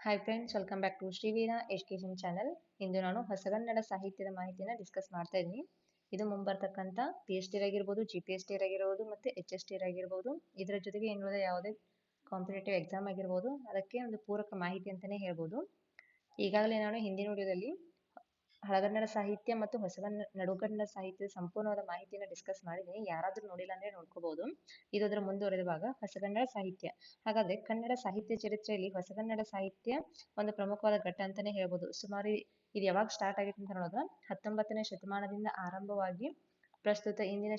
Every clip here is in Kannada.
Hi friends, welcome back to Shriveera education channel. ಇಂದು ನಾನು ಹೊಸಗನ್ನಡ ಸಾಹಿತ್ಯದ ಮಾಹಿತಿಯನ್ನು ಡಿಸ್ಕಸ್ ಮಾಡ್ತಾ ಇದ್ದೀನಿ. ಇದು ಮುಂಬರ್ತಕ್ಕಂಥ PhD ಆಗಿರ್ಬೋದು, GPST ಆಗಿರ್ಬೋದು ಮತ್ತು HST ಆಗಿರ್ಬೋದು. ಇದರ ಜೊತೆಗೆ ಇನ್ನುಳಿದ ಯಾವುದೇ ಕಾಂಪಿಟೇಟಿವ್ ಎಕ್ಸಾಮ್ ಆಗಿರ್ಬೋದು, ಅದಕ್ಕೆ ಒಂದು ಪೂರಕ ಮಾಹಿತಿ ಅಂತಲೇ ಹೇಳ್ಬೋದು. ಈಗಾಗಲೇ ನಾನು ಹಿಂದಿನ ವಿಡಿಯೋದಲ್ಲಿ ಹಳಗನ್ನಡ ಸಾಹಿತ್ಯ ಮತ್ತು ನಡುಗನ್ನಡ ಸಾಹಿತ್ಯದ ಸಂಪೂರ್ಣವಾದ ಮಾಹಿತಿಯನ್ನು ಡಿಸ್ಕಸ್ ಮಾಡಿದ್ದೀನಿ. ಯಾರಾದರೂ ನೋಡಿಲ್ಲ ಅಂದರೆ ನೋಡ್ಕೋಬಹುದು. ಇದು ಅದರ ಮುಂದುವರೆದ ಭಾಗ, ಹೊಸಗನ್ನಡ ಸಾಹಿತ್ಯ. ಹಾಗಾದರೆ ಕನ್ನಡ ಸಾಹಿತ್ಯ ಚರಿತ್ರೆಯಲ್ಲಿ ಹೊಸಗನ್ನಡ ಸಾಹಿತ್ಯ ಒಂದು ಪ್ರಮುಖವಾದ ಘಟ್ಟ ಅಂತಲೇ ಹೇಳ್ಬೋದು. ಸುಮಾರು ಇದು ಯಾವಾಗ ಸ್ಟಾರ್ಟ್ ಆಗಿತ್ತು ಅಂತ ನೋಡಿದ್ರೆ 19ನೇ ಶತಮಾನದಿಂದ ಆರಂಭವಾಗಿ ಪ್ರಸ್ತುತ ಇಂದಿನ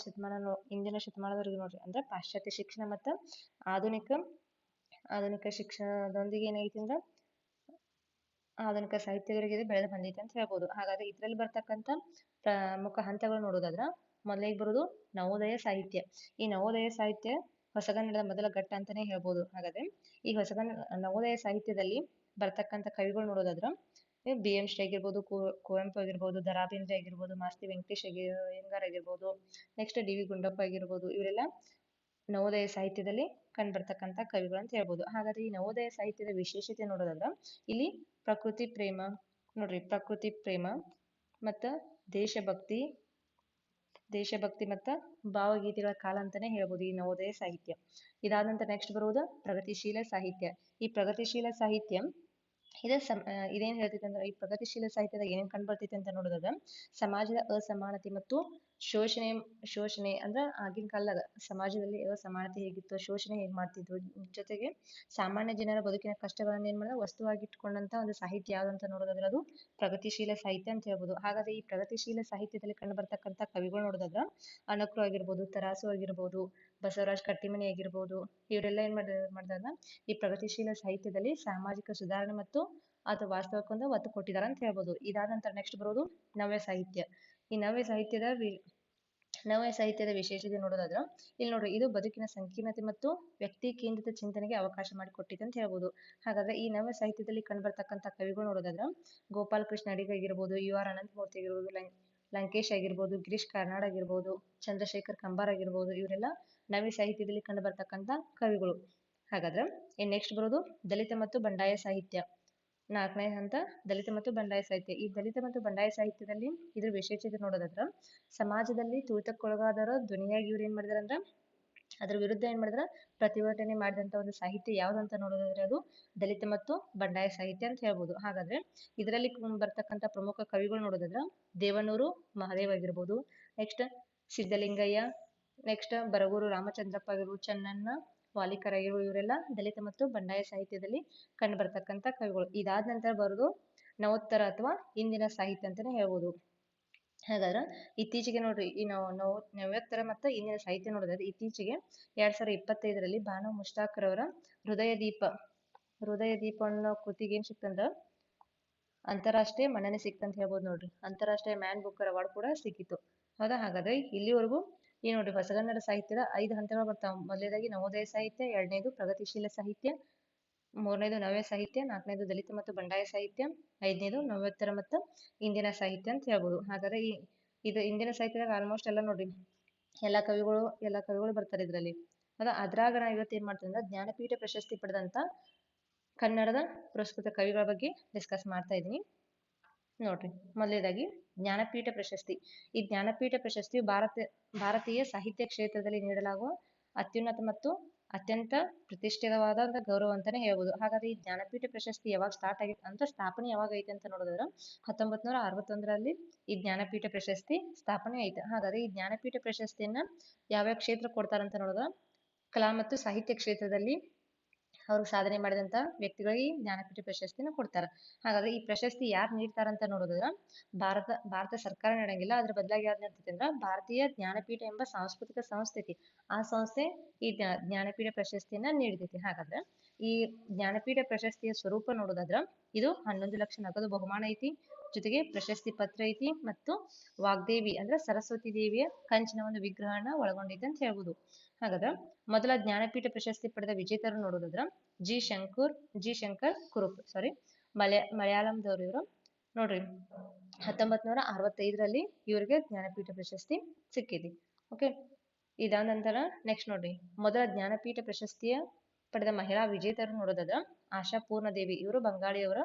ಶತಮಾನದವರೆಗೂ ನೋಡ್ರಿ, ಅಂದ್ರೆ ಪಾಶ್ಚಾತ್ಯ ಶಿಕ್ಷಣ ಮತ್ತು ಆಧುನಿಕ ಶಿಕ್ಷಣದೊಂದಿಗೆ ಏನೈತಿ ಅಂದ್ರೆ ಆಧುನಿಕ ಸಾಹಿತ್ಯಗಳಿಗೆ ಬೆಳೆದು ಬಂದೈತೆ ಅಂತ ಹೇಳ್ಬೋದು. ಹಾಗಾದ್ರೆ ಇದರಲ್ಲಿ ಬರ್ತಕ್ಕಂಥ ಪ್ರಮುಖ ಹಂತಗಳು ನೋಡೋದಾದ್ರೆ ಮೊದಲಿಗೆ ಬರೋದು ನವೋದಯ ಸಾಹಿತ್ಯ. ಈ ನವೋದಯ ಸಾಹಿತ್ಯ ಹೊಸಗನ್ನಡದ ಮೊದಲ ಘಟ್ಟ ಅಂತಾನೆ ಹೇಳ್ಬೋದು. ಹಾಗಾದ್ರೆ ಈ ನವೋದಯ ಸಾಹಿತ್ಯದಲ್ಲಿ ಬರ್ತಕ್ಕಂಥ ಕವಿಗಳು ನೋಡೋದಾದ್ರೆ BM ಶ್ರೀ ಆಗಿರ್ಬೋದು, ಕುವೆಂಪು ಆಗಿರ್ಬೋದು, ದ ರಾ ಬೇಂದ್ರೆ ಆಗಿರ್ಬೋದು, ಮಾಸ್ತಿ ವೆಂಕಟೇಶ್ ಅಯ್ಯಂಗಾರ್ ಆಗಿರ್ಬೋದು, ನೆಕ್ಸ್ಟ್ DV ಗುಂಡಪ್ಪ ಆಗಿರ್ಬೋದು, ಇವರೆಲ್ಲ ನವೋದಯ ಸಾಹಿತ್ಯದಲ್ಲಿ ಕಂಡುಬರ್ತಕ್ಕಂಥ ಕವಿಗಳು ಅಂತ ಹೇಳ್ಬೋದು. ಹಾಗಾದ್ರೆ ಈ ನವೋದಯ ಸಾಹಿತ್ಯದ ವಿಶೇಷತೆ ನೋಡೋದಾದ್ರೆ ಇಲ್ಲಿ ಪ್ರಕೃತಿ ಪ್ರೇಮ ಮತ್ತ ದೇಶಭಕ್ತಿ ಮತ್ತ ಭಾವಗೀತೆಗಳ ಕಾಲ ಅಂತಾನೆ ಹೇಳ್ಬೋದು ಈ ನವೋದಯ ಸಾಹಿತ್ಯ. ಇದಾದ ನಂತರ ನೆಕ್ಸ್ಟ್ ಬರುವುದು ಪ್ರಗತಿಶೀಲ ಸಾಹಿತ್ಯ. ಈ ಪ್ರಗತಿಶೀಲ ಸಾಹಿತ್ಯ ಇದೇನ್ ಹೇಳ್ತೈತೆ ಅಂದ್ರೆ, ಈ ಪ್ರಗತಿಶೀಲ ಸಾಹಿತ್ಯದಾಗ ಏನೇನ್ ಕಂಡುಬರ್ತೈತೆ ಅಂತ ನೋಡೋದಾದ್ರೆ ಸಮಾಜದ ಅಸಮಾನತೆ ಮತ್ತು ಶೋಷಣೆ ಅಂದ್ರೆ ಆಗಿನ ಕಾಲದಾಗ ಸಮಾಜದಲ್ಲಿ ಅಸಮಾನತೆ ಹೇಗಿತ್ತು, ಶೋಷಣೆ ಹೇಗ್ ಮಾಡ್ತಿದ್ವು, ಜೊತೆಗೆ ಸಾಮಾನ್ಯ ಜನರ ಬದುಕಿನ ಕಷ್ಟಗಳನ್ನ ಏನ್ ಮಾಡಿದ್ರೆ ವಸ್ತುವಾಗಿ ಇಟ್ಕೊಂಡಂತ ಒಂದು ಸಾಹಿತ್ಯ ಯಾವ್ದಂತ ನೋಡೋದಾದ್ರೆ ಅದು ಪ್ರಗತಿಶೀಲ ಸಾಹಿತ್ಯ ಅಂತ ಹೇಳ್ಬೋದು. ಹಾಗಾದ್ರೆ ಈ ಪ್ರಗತಿಶೀಲ ಸಾಹಿತ್ಯದಲ್ಲಿ ಕಂಡು ಬರ್ತಕ್ಕಂಥ ಕವಿಗಳು ನೋಡೋದಾದ್ರೆ ಅನಕರು ಆಗಿರ್ಬೋದು, ತರಾಸು ಆಗಿರ್ಬೋದು, ಬಸವರಾಜ್ ಕಟ್ಟಿಮನಿ ಆಗಿರ್ಬೋದು, ಇವರೆಲ್ಲ ಏನ್ ಮಾಡಿದಾಗ ಈ ಪ್ರಗತಿಶೀಲ ಸಾಹಿತ್ಯದಲ್ಲಿ ಸಾಮಾಜಿಕ ಸುಧಾರಣೆ ಮತ್ತು ಅಥವಾ ವಾಸ್ತವಕ್ಕೊಂದು ಒತ್ತು ಕೊಟ್ಟಿದ್ದಾರೆ ಅಂತ ಹೇಳ್ಬೋದು. ಇದಾದ ನಂತರ ನೆಕ್ಸ್ಟ್ ಬರೋದು ನವ್ಯ ಸಾಹಿತ್ಯ. ಈ ನವ್ಯ ಸಾಹಿತ್ಯದ ವಿಶೇಷತೆ ನೋಡೋದಾದ್ರೆ ಇಲ್ಲಿ ನೋಡ್ರಿ, ಇದು ಬದುಕಿನ ಸಂಕೀರ್ಣತೆ ಮತ್ತು ವ್ಯಕ್ತಿ ಕೇಂದ್ರಿತ ಚಿಂತನೆಗೆ ಅವಕಾಶ ಮಾಡಿಕೊಟ್ಟಿದೆ ಅಂತ ಹೇಳ್ಬೋದು. ಹಾಗಾದ್ರೆ ಈ ನವ್ಯ ಸಾಹಿತ್ಯದಲ್ಲಿ ಕಂಡುಬರ್ತಕ್ಕಂಥ ಕವಿಗಳು ನೋಡೋದಾದ್ರೆ ಗೋಪಾಲ ಕೃಷ್ಣ ಅಡಿಗ ಆಗಿರ್ಬೋದು, UR ಅನಂತಮೂರ್ತಿ ಆಗಿರ್ಬೋದು, ಲಂಕೇಶ್ ಆಗಿರ್ಬೋದು, ಗಿರೀಶ್ ಕಾರ್ನಾಡ್ ಆಗಿರ್ಬೋದು, ಚಂದ್ರಶೇಖರ್ ಕಂಬಾರ್ ಆಗಿರ್ಬೋದು, ಇವರೆಲ್ಲ ನವ್ಯ ಸಾಹಿತ್ಯದಲ್ಲಿ ಕಂಡು ಬರ್ತಕ್ಕಂಥ ಕವಿಗಳು. ಹಾಗಾದ್ರೆ ನೆಕ್ಸ್ಟ್ ಬರೋದು ದಲಿತ ಮತ್ತು ಬಂಡಾಯ ಸಾಹಿತ್ಯ. 4ನೇ ಹಂತ ದಲಿತ ಮತ್ತು ಬಂಡಾಯ ಸಾಹಿತ್ಯ. ಈ ದಲಿತ ಮತ್ತು ಬಂಡಾಯ ಸಾಹಿತ್ಯದಲ್ಲಿ ಇದ್ರ ವಿಶೇಷತೆ ನೋಡೋದಾದ್ರೆ ಸಮಾಜದಲ್ಲಿ ತುಳಿತಕ್ಕೊಳಗಾದವರ ಧ್ವನಿಯಾಗಿ ಇವ್ರು ಏನ್ ಮಾಡಿದಾರೆ ಅಂದ್ರೆ ಅದ್ರ ವಿರುದ್ಧ ಏನ್ ಮಾಡಿದ್ರ ಪ್ರತಿಭಟನೆ ಮಾಡಿದಂತ ಒಂದು ಸಾಹಿತ್ಯ ಯಾವ್ದಂತ ನೋಡೋದಾದ್ರೆ ಅದು ದಲಿತ ಮತ್ತು ಬಂಡಾಯ ಸಾಹಿತ್ಯ ಅಂತ ಹೇಳ್ಬೋದು. ಹಾಗಾದ್ರೆ ಇದರಲ್ಲಿ ಬರ್ತಕ್ಕಂಥ ಪ್ರಮುಖ ಕವಿಗಳು ನೋಡೋದಾದ್ರೆ ದೇವನೂರು ಮಹದೇವ್ ಆಗಿರ್ಬೋದು, ನೆಕ್ಸ್ಟ್ ಸಿದ್ದಲಿಂಗಯ್ಯ, ನೆಕ್ಸ್ಟ್ ಬರಗೂರು ರಾಮಚಂದ್ರಪ್ಪ ಆಗಿರ್ಬೋದು, ಚನ್ನಣ್ಣ ವಾಲಿಕರ್ ಆಗಿರ್ಬೋದು, ಇವರೆಲ್ಲ ದಲಿತ ಮತ್ತು ಬಂಡಾಯ ಸಾಹಿತ್ಯದಲ್ಲಿ ಕಂಡು ಬರ್ತಕ್ಕಂಥ ಕವಿಗಳು. ಇದಾದ ನಂತರ ಬರೋದು ನವೋತ್ತರ ಅಥವಾ ಇಂದಿನ ಸಾಹಿತ್ಯ ಅಂತಾನೆ ಹೇಳ್ಬೋದು. ಹಾಗಾದ್ರೆ ಇತ್ತೀಚೆಗೆ ನೋಡ್ರಿ ಈ ನವ್ಯೋತ್ತರ ಮತ್ತು ಇಂದಿನ ಸಾಹಿತ್ಯ ನೋಡೋದಾದ್ರೆ ಇತ್ತೀಚೆಗೆ 2025ರಲ್ಲಿ ಬಾನು ಮುಷ್ತಾಕರ್ ಅವರ ಹೃದಯ ದೀಪ ಅನ್ನೋ ಕೃತಿಗೆ ಏನ್ ಸಿಕ್ತಂದ್ರ ಅಂತಾರಾಷ್ಟ್ರೀಯ ಮನ್ನಣೆ ಸಿಕ್ತಂತ ಹೇಳ್ಬೋದು ನೋಡ್ರಿ. ಅಂತಾರಾಷ್ಟ್ರೀಯ ಮ್ಯಾನ್ ಬುಕ್ಕರ್ ಅವಾರ್ಡ್ ಕೂಡ ಸಿಕ್ಕಿತ್ತು. ಹೌದಾ? ಹಾಗಾದ್ರೆ ಇಲ್ಲಿವರೆಗೂ ಈ ನೋಡ್ರಿ ಹೊಸಗನ್ನಡ ಸಾಹಿತ್ಯದ 5 ಹಂತಗಳು ಬರ್ತಾವ. ಮೊದಲನೇದಾಗಿ ನವೋದಯ ಸಾಹಿತ್ಯ, 2ನೇದು ಪ್ರಗತಿಶೀಲ ಸಾಹಿತ್ಯ, 3ನೇದು ನವ್ಯ ಸಾಹಿತ್ಯ, 4ನೇದು ದಲಿತ ಮತ್ತು ಬಂಡಾಯ ಸಾಹಿತ್ಯ, 5ನೇದು ನವ್ಯೋತ್ತರ ಮತ್ತು ಇಂದಿನ ಸಾಹಿತ್ಯ ಅಂತ ಹೇಳ್ಬೋದು. ಹಾಗಾದ್ರೆ ಇದು ಇಂದಿನ ಸಾಹಿತ್ಯದಾಗ ಆಲ್ಮೋಸ್ಟ್ ಎಲ್ಲ ನೋಡ್ರಿ ಎಲ್ಲ ಕವಿಗಳು ಬರ್ತಾರೆ ಇದ್ರಲ್ಲಿ. ಅದ್ರಾಗ ನಾ ಇವತ್ತು ಏನ್ ಮಾಡ್ತೀನಿ ಅಂದ್ರೆ ಜ್ಞಾನಪೀಠ ಪ್ರಶಸ್ತಿ ಪಡೆದಂತ ಕನ್ನಡದ ಪುರಸ್ಕೃತ ಕವಿಗಳ ಬಗ್ಗೆ ಡಿಸ್ಕಸ್ ಮಾಡ್ತಾ ಇದ್ದೀನಿ. ನೋಡ್ರಿ, ಮೊದಲನೇದಾಗಿ ಜ್ಞಾನಪೀಠ ಪ್ರಶಸ್ತಿ. ಈ ಜ್ಞಾನಪೀಠ ಪ್ರಶಸ್ತಿಯು ಭಾರತೀಯ ಸಾಹಿತ್ಯ ಕ್ಷೇತ್ರದಲ್ಲಿ ನೀಡಲಾಗುವ ಅತ್ಯುನ್ನತ ಮತ್ತು ಅತ್ಯಂತ ಪ್ರತಿಷ್ಠಿತವಾದ ಗೌರವ ಅಂತಾನೆ ಹೇಳ್ಬೋದು. ಹಾಗಾದ್ರೆ ಈ ಜ್ಞಾನಪೀಠ ಪ್ರಶಸ್ತಿ ಯಾವಾಗ ಸ್ಟಾರ್ಟ್ ಆಗಿತ್ತು ಅಂತ ಸ್ಥಾಪನೆ ಯಾವಾಗ ಐತೆ ಅಂತ ನೋಡಿದ್ರೆ 1961ರಲ್ಲಿ ಈ ಜ್ಞಾನಪೀಠ ಪ್ರಶಸ್ತಿ ಸ್ಥಾಪನೆ ಐತೆ. ಹಾಗಾದ್ರೆ ಈ ಜ್ಞಾನಪೀಠ ಪ್ರಶಸ್ತಿಯನ್ನ ಯಾವ್ಯಾವ ಕ್ಷೇತ್ರ ಕೊಡ್ತಾರಂತ ನೋಡಿದ್ರೆ ಕಲಾ ಮತ್ತು ಸಾಹಿತ್ಯ ಕ್ಷೇತ್ರದಲ್ಲಿ ಅವ್ರು ಸಾಧನೆ ಮಾಡಿದಂತ ವ್ಯಕ್ತಿಗಳಿಗೆ ಜ್ಞಾನಪೀಠ ಪ್ರಶಸ್ತಿನ ಕೊಡ್ತಾರೆ. ಹಾಗಾದ್ರೆ ಈ ಪ್ರಶಸ್ತಿ ಯಾರು ನೀಡ್ತಾರಂತ ನೋಡಿದ್ರೆ ಭಾರತ ಸರ್ಕಾರ ನೀಡಂಗಿಲ್ಲ. ಅದ್ರ ಬದಲಾಗಿ ಯಾವ್ದು ನೀಡ್ತೈತೆ ಅಂದ್ರೆ ಭಾರತೀಯ ಜ್ಞಾನಪೀಠ ಎಂಬ ಸಾಂಸ್ಕೃತಿಕ ಸಂಸ್ಥೆ ಐತಿ, ಆ ಸಂಸ್ಥೆ ಈ ಜ್ಞಾನಪೀಠ ಪ್ರಶಸ್ತಿಯನ್ನ ನೀಡ್ತೈತಿ. ಹಾಗಾದ್ರೆ ಈ ಜ್ಞಾನಪೀಠ ಪ್ರಶಸ್ತಿಯ ಸ್ವರೂಪ ನೋಡೋದಾದ್ರೆ ಇದು 11 ಲಕ್ಷ ನಗದು ಬಹುಮಾನ ಐತಿ, ಜೊತೆಗೆ ಪ್ರಶಸ್ತಿ ಪತ್ರ ಐತಿ ಮತ್ತು ವಾಗ್ದೇವಿ ಅಂದ್ರೆ ಸರಸ್ವತಿ ದೇವಿಯ ಕಂಚಿನ ಒಂದು ವಿಗ್ರಹನ ಒಳಗೊಂಡೈತೆ ಅಂತ ಹೇಳ್ಬೋದು. ಹಾಗಾದ್ರೆ ಮೊದಲ ಜ್ಞಾನಪೀಠ ಪ್ರಶಸ್ತಿ ಪಡೆದ ವಿಜೇತರು ನೋಡೋದಾದ್ರೆ ಜಿ ಶಂಕರ್ ಕುರುಪ್ ಮಲಯಾಳಂದವ್ರು ಇವರು. ನೋಡ್ರಿ 1965ರಲ್ಲಿ ಇವರಿಗೆ ಜ್ಞಾನಪೀಠ ಪ್ರಶಸ್ತಿ ಸಿಕ್ಕಿದೆ. ಓಕೆ, ಇದಾದ ನಂತರ ನೆಕ್ಸ್ಟ್ ನೋಡ್ರಿ ಮೊದಲ ಜ್ಞಾನಪೀಠ ಪ್ರಶಸ್ತಿಯ ಪಡೆದ ಮಹಿಳಾ ವಿಜೇತರು ನೋಡೋದಾದ್ರ ಆಶಾ ಪೂರ್ಣದೇವಿ, ಇವರು ಬಂಗಾಳಿಯವರ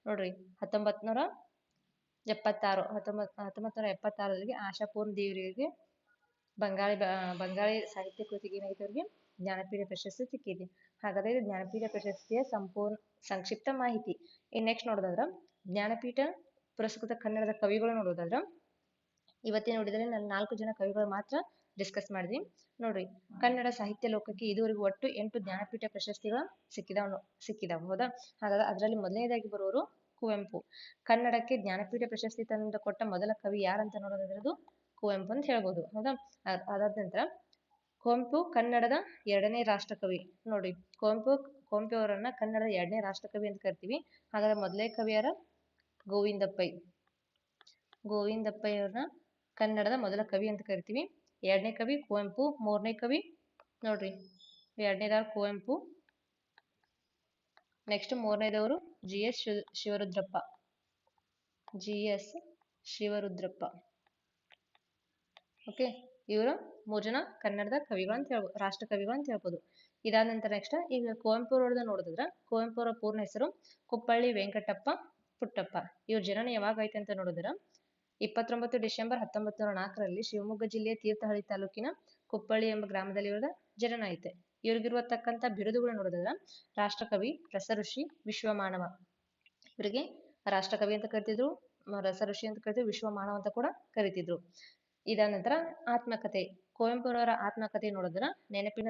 ನೋಡ್ರಿ. 1976 ಆಶಾ ಪೂರ್ಣದೇವಿಯವರಿಗೆ ಬಂಗಾಳಿ ಸಾಹಿತ್ಯ ಕೃತಿಗೆ ಏನಾಗಿತ್ತು, ಜ್ಞಾನಪೀಠ ಪ್ರಶಸ್ತಿ ಸಿಕ್ಕಿದೆ. ಹಾಗಾದ್ರೆ ಜ್ಞಾನಪೀಠ ಪ್ರಶಸ್ತಿಯ ಸಂಪೂರ್ಣ ಸಂಕ್ಷಿಪ್ತ ಮಾಹಿತಿ. ಇನ್ ನೆಕ್ಸ್ಟ್ ನೋಡೋದಾದ್ರ ಜ್ಞಾನಪೀಠ ಪುರಸ್ಕೃತ ಕನ್ನಡದ ಕವಿಗಳು ನೋಡೋದಾದ್ರ ಇವತ್ತಿನ ನೋಡಿದ್ರೆ ನಾನು 4 ಜನ ಕವಿಗಳು ಮಾತ್ರ ಡಿಸ್ಕಸ್ ಮಾಡಿದ್ವಿ ನೋಡ್ರಿ. ಕನ್ನಡ ಸಾಹಿತ್ಯ ಲೋಕಕ್ಕೆ ಇದುವರೆಗೂ ಒಟ್ಟು 8 ಜ್ಞಾನಪೀಠ ಪ್ರಶಸ್ತಿಗಳು ಸಿಕ್ಕಿದಾವ ಹೌದಾ. ಹಾಗಾದ್ರೆ ಅದರಲ್ಲಿ ಮೊದಲನೇದಾಗಿ ಬರೋರು ಕುವೆಂಪು. ಕನ್ನಡಕ್ಕೆ ಜ್ಞಾನಪೀಠ ಪ್ರಶಸ್ತಿ ತಂದು ಕೊಟ್ಟ ಮೊದಲ ಕವಿ ಯಾರಂತ ನೋಡೋದಾದ್ರದು ಕುವೆಂಪು ಅಂತ ಹೇಳ್ಬೋದು ಹೌದಾ. ಅದಾದ ನಂತರ ಕುವೆಂಪು ಕನ್ನಡದ 2ನೇ ರಾಷ್ಟ್ರಕವಿ ನೋಡ್ರಿ. ಕುವೆಂಪು ಅವರನ್ನ ಕನ್ನಡದ 2ನೇ ರಾಷ್ಟ್ರಕವಿ ಅಂತ ಕರಿತೀವಿ. ಹಾಗಾದ್ರೆ ಮೊದಲನೇ ಕವಿ ಯಾರ, ಗೋವಿಂದಪ್ಪೈ ಅವ್ರನ್ನ ಕನ್ನಡದ ಮೊದಲ ಕವಿ ಅಂತ ಕರಿತೀವಿ. 2ನೇ ಕವಿ ಕುವೆಂಪು, 3ನೇ ಕವಿ ನೋಡ್ರಿ 2ನೇದಾರ ಕುವೆಂಪು. ನೆಕ್ಸ್ಟ್ 3ನೇದವರು ಶಿವರುದ್ರಪ್ಪ. ಓಕೆ, ಇವರು 3 ಜನ ಕನ್ನಡದ ಕವಿಗಳು ಅಂತ ಹೇಳ್ಬೋದು, ರಾಷ್ಟ್ರ ಕವಿಗಳು ಅಂತ ಹೇಳ್ಬೋದು. ಇದಾದ ನಂತರ ನೆಕ್ಸ್ಟ್ ಈಗ ಕುವೆಂಪು ಅವರದ್ದು ನೋಡೋದಾದ್ರ ಕುವೆಂಪು ಅವರ ಪೂರ್ಣ ಹೆಸರು ಕುಪ್ಪಳ್ಳಿ ವೆಂಕಟಪ್ಪ ಪುಟ್ಟಪ್ಪ. ಇವ್ರ ಜನನ ಯಾವಾಗ ಆಯ್ತು ಅಂತ ನೋಡಿದ್ರ 29 ಡಿಸೆಂಬರ್ 1904 ಶಿವಮೊಗ್ಗ ಜಿಲ್ಲೆಯ ತೀರ್ಥಹಳ್ಳಿ ತಾಲೂಕಿನ ಕುಪ್ಪಳ್ಳಿ ಎಂಬ ಗ್ರಾಮದಲ್ಲಿ ಇವರ ಜನನ ಐತೆ. ಇವ್ರಿಗಿರುವತಕ್ಕಂಥ ಬಿರುದುಗಳು ನೋಡಿದ್ರ ರಾಷ್ಟ್ರಕವಿ, ರಸಋಷಿ, ವಿಶ್ವಮಾನವ. ಇವರಿಗೆ ರಾಷ್ಟ್ರಕವಿ ಅಂತ ಕರಿತಿದ್ರು, ರಸಋಷಿ ಅಂತ ಕರಿತಿದ್ರು, ವಿಶ್ವಮಾನವ ಅಂತ ಕೂಡ ಕರಿತಿದ್ರು. ಇದಾದ ನಂತರ ಆತ್ಮಕಥೆ. ಕುವೆಂಪು ಅವರ ಆತ್ಮಕಥೆ ನೋಡಿದ್ರ ನೆನಪಿನ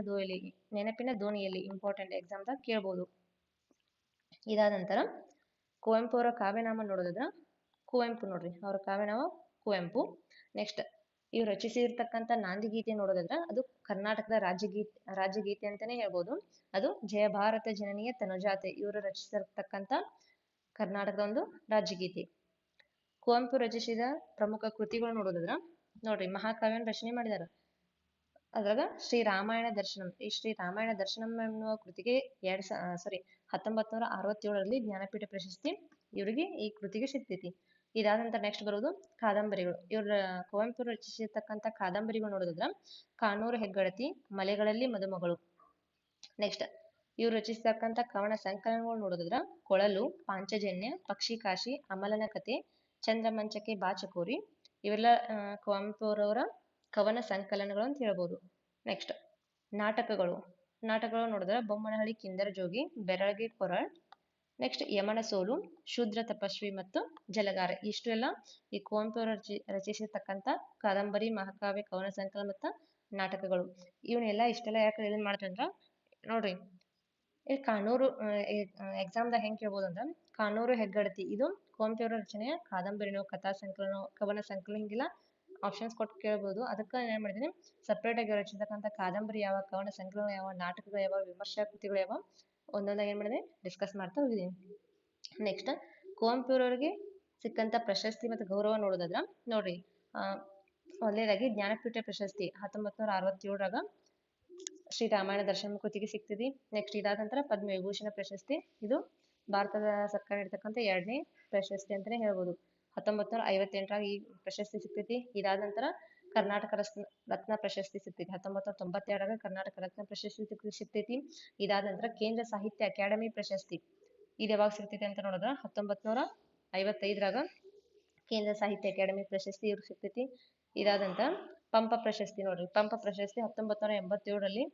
ದೋಣಿಯಲ್ಲಿ ಇಂಪಾರ್ಟೆಂಟ್ ಎಕ್ಸಾಮ್ ದಾಗ ಕೇಳ್ಬೋದು. ಇದಾದ ನಂತರ ಕುವೆಂಪು ಅವರ ಕಾವ್ಯನಾಮ ನೋಡೋದಾದ್ರ ಕುವೆಂಪು ನೋಡ್ರಿ, ಅವರ ಕಾವ್ಯನಾಮ ಕುವೆಂಪು. ನೆಕ್ಸ್ಟ್ ಇವ್ರು ರಚಿಸಿರ್ತಕ್ಕಂಥ ನಾಂದಿಗೀತೆ ನೋಡೋದಾದ್ರ ಅದು ಕರ್ನಾಟಕದ ರಾಜ್ಯಗೀತೆ ಅಂತಾನೆ ಹೇಳ್ಬೋದು. ಅದು ಜಯ ಭಾರತ ಜನನಿಯ ತನುಜಾತೆ ಇವರು ರಚಿಸಿರ್ತಕ್ಕಂಥ ಕರ್ನಾಟಕದ ಒಂದು ರಾಜ್ಯಗೀತೆ. ಕುವೆಂಪು ರಚಿಸಿದ ಪ್ರಮುಖ ಕೃತಿಗಳು ನೋಡೋದಾದ್ರ ನೋಡ್ರಿ, ಮಹಾಕಾವ್ಯನ ರಚನೆ ಮಾಡಿದಾರ. ಅದ್ರಾಗ ಶ್ರೀ ರಾಮಾಯಣ ದರ್ಶನಂ. ಈ ಶ್ರೀ ರಾಮಾಯಣ ದರ್ಶನಂ ಎನ್ನುವ ಕೃತಿಗೆ 1967ರಲ್ಲಿ ಜ್ಞಾನಪೀಠ ಪ್ರಶಸ್ತಿ ಇವರಿಗೆ ಈ ಕೃತಿಗೆ ಸಿಗ್ತೈತಿ. ಇದಾದ ನಂತರ ನೆಕ್ಸ್ಟ್ ಬರೋದು ಕಾದಂಬರಿಗಳು. ಇವ್ರ ಕುವೆಂಪು ರಚಿಸಿರ್ತಕ್ಕಂಥ ಕಾದಂಬರಿಗಳು ನೋಡೋದಾದ್ರ ಕಾನೂರು ಹೆಗ್ಗಡತಿ, ಮಲೆಗಳಲ್ಲಿ ಮದುಮಗಳು. ನೆಕ್ಸ್ಟ್ ಇವ್ರು ರಚಿಸಿರ್ತಕ್ಕಂಥ ಕವನ ಸಂಕಲನಗಳು ನೋಡೋದಾದ್ರ ಕೊಳಲು, ಪಾಂಚಜನ್ಯ, ಪಕ್ಷಿಕಾಶಿ, ಅಮಲನ ಕತೆ, ಚಂದ್ರಮಂಚಕೆ ಬಾಚಕೋರಿ. ಇವೆಲ್ಲ ಕುವೆಂಪು ಅವರವರ ಕವನ ಸಂಕಲನಗಳು ಅಂತ ಹೇಳ್ಬೋದು. ನೆಕ್ಸ್ಟ್ ನಾಟಕಗಳು ನೋಡಿದ್ರೆ ಬೊಮ್ಮನಹಳ್ಳಿ ಕಿಂದರ ಜೋಗಿ, ಬೆರಳಗೆ ಕೊರಳ್. ನೆಕ್ಸ್ಟ್ ಯಮನ ಸೋಲು, ಶೂದ್ರ ತಪಸ್ವಿ ಮತ್ತು ಜಲಗಾರ. ಇಷ್ಟು ಎಲ್ಲ ಈ ಕುವೆಂಪು ಅವರು ರಚಿಸಿರ್ತಕ್ಕಂಥ ಕಾದಂಬರಿ, ಮಹಾಕಾವ್ಯ, ಕವನ ಸಂಕಲನ ಮತ್ತು ನಾಟಕಗಳು. ಇವನ್ನೆಲ್ಲ ಇಷ್ಟೆಲ್ಲ ಯಾಕೆ ಏನ್ ಮಾಡ್ತಂದ್ರ ನೋಡ್ರಿ, ಈ ಕಾನೂರು ಎಕ್ಸಾಮ್ದಾಗ ಹೆಂಗ್ ಕೇಳ್ಬೋದು ಅಂದ್ರ ಕಾನೂರು ಹೆಗ್ಗಡತಿ ಇದು ಕುವೆಂಪು ಅವರ ರಚನೆಯ ಕಾದಂಬರಿನೋ, ಕಥಾ ಸಂಕಲನ, ಕವನ ಸಂಕಲನ, ಹಿಂಗೆಲ್ಲ ಆಪ್ಷನ್ಸ್ ಕೊಟ್ಟು ಕೇಳ್ಬೋದು. ಅದಕ್ಕೆ ಏನ್ ಮಾಡಿದೀನಿ, ಸಪ್ರೇಟ್ ಆಗಿ ರಚಿಸಿರ್ತಕ್ಕಂಥ ಕಾದಂಬರಿ ಯಾವ, ಕವನ ಸಂಕಲನ ಯಾವ, ನಾಟಕಗಳು ಯಾವ, ವಿಮರ್ಶಾ ಕೃತಿಗಳು ಯಾವ ಒಂದೊಂದಾಗಿ ಏನ್ ಮಾಡಿದೆ ಡಿಸ್ಕಸ್ ಮಾಡ್ತಾ ಹೋಗಿದ್ದೀನಿ. ನೆಕ್ಸ್ಟ್ ಕುವೆಂಪು ಅವರವರಿಗೆ ಸಿಕ್ಕಂತ ಪ್ರಶಸ್ತಿ ಮತ್ತು ಗೌರವ ನೋಡೋದಾದ್ರ ನೋಡ್ರಿ, ಮೊದಲನೇದಾಗಿ ಜ್ಞಾನಪೀಠ ಪ್ರಶಸ್ತಿ 1967ರಾಗ ಶ್ರೀ ರಾಮಾಯಣ ದರ್ಶನ ಕೃತಿಗೆ ಸಿಗ್ತದೆ. ನೆಕ್ಸ್ಟ್ ಇದಾದ ನಂತರ ಪದ್ಮವಿಭೂಷಣ ಪ್ರಶಸ್ತಿ, ಇದು ಭಾರತದ ಸರ್ಕಾರ ನೀಡತಕ್ಕಂಥ 2ನೇ ಪ್ರಶಸ್ತಿ ಅಂತಾನೆ ಹೇಳ್ಬೋದು. 1958ರಾಗ ಈ ಪ್ರಶಸ್ತಿ ಸಿಗ್ತೈತಿ. ಇದಾದ ನಂತರ ಕರ್ನಾಟಕ ರತ್ನ ಪ್ರಶಸ್ತಿ ಸಿಗ್ತೈತಿ. 1992ರಾಗ ಕರ್ನಾಟಕ ರತ್ನ ಪ್ರಶಸ್ತಿ ಸಿಗ್ತೈತಿ. ಇದಾದ ನಂತರ ಕೇಂದ್ರ ಸಾಹಿತ್ಯ ಅಕಾಡೆಮಿ ಪ್ರಶಸ್ತಿ, ಇದು ಯಾವಾಗ ಸಿಗ್ತೈತಿ ಅಂತ ನೋಡಿದ್ರ 1955ರಾಗ ಕೇಂದ್ರ ಸಾಹಿತ್ಯ ಅಕಾಡೆಮಿ ಪ್ರಶಸ್ತಿ ಇವ್ರಿಗೆ ಸಿಗ್ತೈತಿ. ಇದಾದ ನಂತರ ಪಂಪ ಪ್ರಶಸ್ತಿ ನೋಡ್ರಿ, ಪಂಪ ಪ್ರಶಸ್ತಿ 1987ರಲ್ಲಿ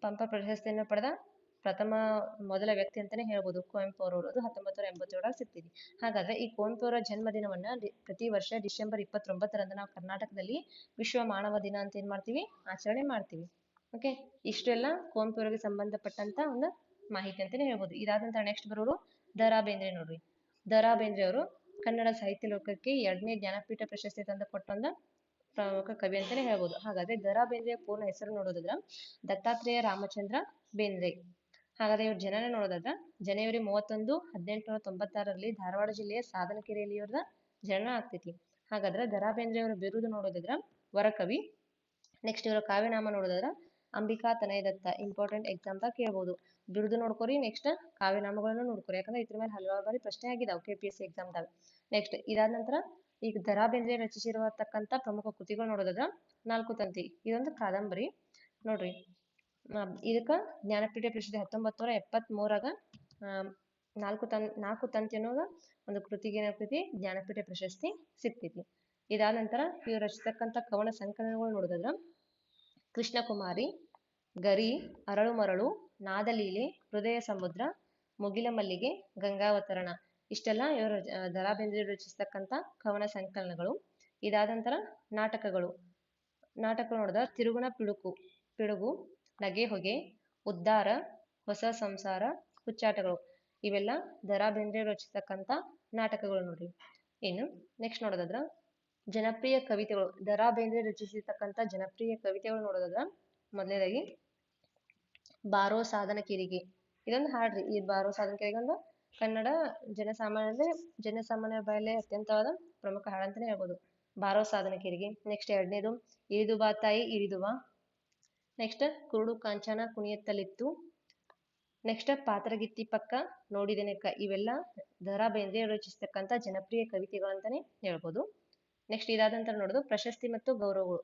ಪಂಪ ಪ್ರಶಸ್ತಿಯನ್ನು ಪಡೆದ ಮೊದಲ ವ್ಯಕ್ತಿ ಅಂತಾನೆ ಹೇಳ್ಬೋದು ಕುವೆಂಪು ಅವರು. ಅದು 1987ರಾಗ ಸಿಗ್ತೈತಿ. ಹಾಗಾದ್ರೆ ಈ ಕುವೆಂಪು ಅವರ ಜನ್ಮದಿನವನ್ನ ಪ್ರತಿ ವರ್ಷ ಡಿಸೆಂಬರ್ 29ರಂದು ನಾವು ಕರ್ನಾಟಕದಲ್ಲಿ ವಿಶ್ವ ಮಾನವ ದಿನ ಅಂತ ಏನ್ ಮಾಡ್ತೀವಿ, ಆಚರಣೆ ಮಾಡ್ತೀವಿ. ಓಕೆ, ಇಷ್ಟೆಲ್ಲ ಕುವೆಂಪು ಅವರಿಗೆ ಸಂಬಂಧಪಟ್ಟಂತ ಒಂದು ಮಾಹಿತಿ ಅಂತಾನೆ ಹೇಳ್ಬೋದು. ಇದಾದ ನಂತರ ನೆಕ್ಸ್ಟ್ ಬರೋರು ದ.ರಾ. ಬೇಂದ್ರೆ ನೋಡ್ರಿ. ದ.ರಾ. ಬೇಂದ್ರೆ ಅವರು ಕನ್ನಡ ಸಾಹಿತ್ಯ ಲೋಕಕ್ಕೆ 2ನೇ ಜ್ಞಾನಪೀಠ ಪ್ರಶಸ್ತಿ ತಂದು ಕೊಟ್ಟೊಂದು ಪ್ರಮುಖ ಕವಿ ಅಂತಾನೆ ಹೇಳ್ಬೋದು. ಹಾಗಾದ್ರೆ ದ.ರಾ. ಬೇಂದ್ರೆಯ ಪೂರ್ಣ ಹೆಸರು ನೋಡೋದಾದ್ರ ದತ್ತಾತ್ರೇಯ ರಾಮಚಂದ್ರ ಬೇಂದ್ರೆ. ಹಾಗಾದ್ರೆ ಇವ್ರ ಜನನ ನೋಡೋದಾದ್ರ ಜನವರಿ 31, 1896ರಲ್ಲಿ ಧಾರವಾಡ ಜಿಲ್ಲೆಯ ಸಾಧನಕೆರೆಯಲ್ಲಿ ಇವ್ರದ ಜನನ ಆಗ್ತೈತಿ. ಹಾಗಾದ್ರೆ ದ.ರಾ. ಬೇಂದ್ರೆ ಅವರ ಬಿರುದು ನೋಡೋದಾದ್ರ ವರಕವಿ. ನೆಕ್ಸ್ಟ್ ಇವರ ಕಾವ್ಯನಾಮ ನೋಡೋದಾದ್ರ ಅಂಬಿಕಾ ತನಯದತ್ತ. ಇಂಪಾರ್ಟೆಂಟ್ ಎಕ್ಸಾಮ್ದಾಗ ಕೇಳ್ಬೋದು. ಬಿರುದು ನೋಡ್ಕೊರಿ, ನೆಕ್ಸ್ಟ್ ಕಾವ್ಯನಾಮಗಳನ್ನು ನೋಡ್ಕೊರಿ, ಯಾಕಂದ್ರೆ ಇದ್ರ ಮೇಲೆ ಹಲವಾರು ಬಾರಿ ಪ್ರಶ್ನೆ ಆಗಿದಾವೆ KPSC ಎಕ್ಸಾಮ್ದಾಗ. ನೆಕ್ಸ್ಟ್ ಇದಾದ ನಂತರ ಈಗ ದ.ರಾ. ಬೇಂದ್ರೆ ರಚಿಸಿರತಕ್ಕಂಥ ಪ್ರಮುಖ ಕೃತಿಗಳು ನೋಡೋದಾದ್ರ 4 ತಂತಿ. ಇದೊಂದು ಕಾದಂಬರಿ ನೋಡ್ರಿ. ಇದಕ್ಕ ಜ್ಞಾನಪೀಠ ಪ್ರಶಸ್ತಿ 1973 ನಾಲ್ಕು ತಂತಿ ಅನ್ನೋದ ಒಂದು ಕೃತಿಗೆ ಏನಾಗ್ತೈತಿ ಜ್ಞಾನಪೀಠ ಪ್ರಶಸ್ತಿ ಸಿಗ್ತೈತಿ. ಇದಾದ ನಂತರ ಇವ್ರು ರಚಿಸ್ತಕ್ಕಂಥ ಕವನ ಸಂಕಲನಗಳು ನೋಡೋದಾದ್ರ ಕೃಷ್ಣಕುಮಾರಿ, ಗರಿ, ಅರಳು ಮರಳು, ನಾದಲೀಲೆ, ಹೃದಯ ಸಮುದ್ರ, ಮುಗಿಲ ಮಲ್ಲಿಗೆ, ಗಂಗಾವತರಣ ಇಷ್ಟೆಲ್ಲ ಇವರು ದ.ರಾ ಬೇಂದ್ರೆ ರಚಿಸ್ತಕ್ಕಂಥ ಕವನ ಸಂಕಲನಗಳು. ಇದಾದ ನಂತರ ನಾಟಕಗಳು ನೋಡಿದ ತಿರುಗುಣ ಪಿಡುಗು, ನಗೆ ಹೊಗೆ, ಉದ್ಧಾರ, ಹೊಸ ಸಂಸಾರ, ಹುಚ್ಚಾಟಗಳು ಇವೆಲ್ಲ ದ.ರಾ ಬೇಂದ್ರೆ ರಚಿಸ್ತಕ್ಕಂಥ ನಾಟಕಗಳು ನೋಡ್ರಿ. ಇನ್ನು ನೆಕ್ಸ್ಟ್ ನೋಡೋದಾದ್ರ ಜನಪ್ರಿಯ ಕವಿತೆಗಳು ದ.ರಾ ಬೇಂದ್ರೆ ರಚಿಸಿರ್ತಕ್ಕಂಥ ಜನಪ್ರಿಯ ಕವಿತೆಗಳು ನೋಡೋದಾದ್ರ ಮೊದಲನೇದಾಗಿ ಬಾರೋ ಸಾಧನ ಕಿರಿಗೆ ಇದೊಂದು ಹಾಡ್ರಿ. ಈ ಬಾರೋ ಸಾಧನ ಕಿರಿಗೆ ಒಂದು ಕನ್ನಡ ಜನಸಾಮಾನ್ಯರ ಬಾಯಲ್ಲಿ ಅತ್ಯಂತವಾದ ಪ್ರಮುಖ ಹಾಡಂತಾನೆ ಹೇಳ್ಬೋದು, ಬಾರೋ ಸಾಧನ ಕಿರಿಗೆ. ನೆಕ್ಸ್ಟ್ ಎರಡನೇದು ಇಳಿದು ಬಾ ತಾಯಿ ಇಳಿದು ಬಾ. ನೆಕ್ಸ್ಟ್ ಕುರುಡು ಕಾಂಚನ ಕುಣಿಯುತ್ತಲಿತ್ತು. ನೆಕ್ಸ್ಟ್ ಪಾತ್ರಗಿತ್ತಿ ಪಕ್ಕ ನೋಡಿದೆನೆಕ್ಕ. ಇವೆಲ್ಲ ದ.ರಾ ಬೇಂದ್ರೆ ರಚಿಸ್ತಕ್ಕಂಥ ಜನಪ್ರಿಯ ಕವಿತೆಗಳು ಅಂತಾನೆ ಹೇಳ್ಬೋದು. ನೆಕ್ಸ್ಟ್ ಇದಾದ ನಂತರ ನೋಡೋದು ಪ್ರಶಸ್ತಿ ಮತ್ತು ಗೌರವಗಳು.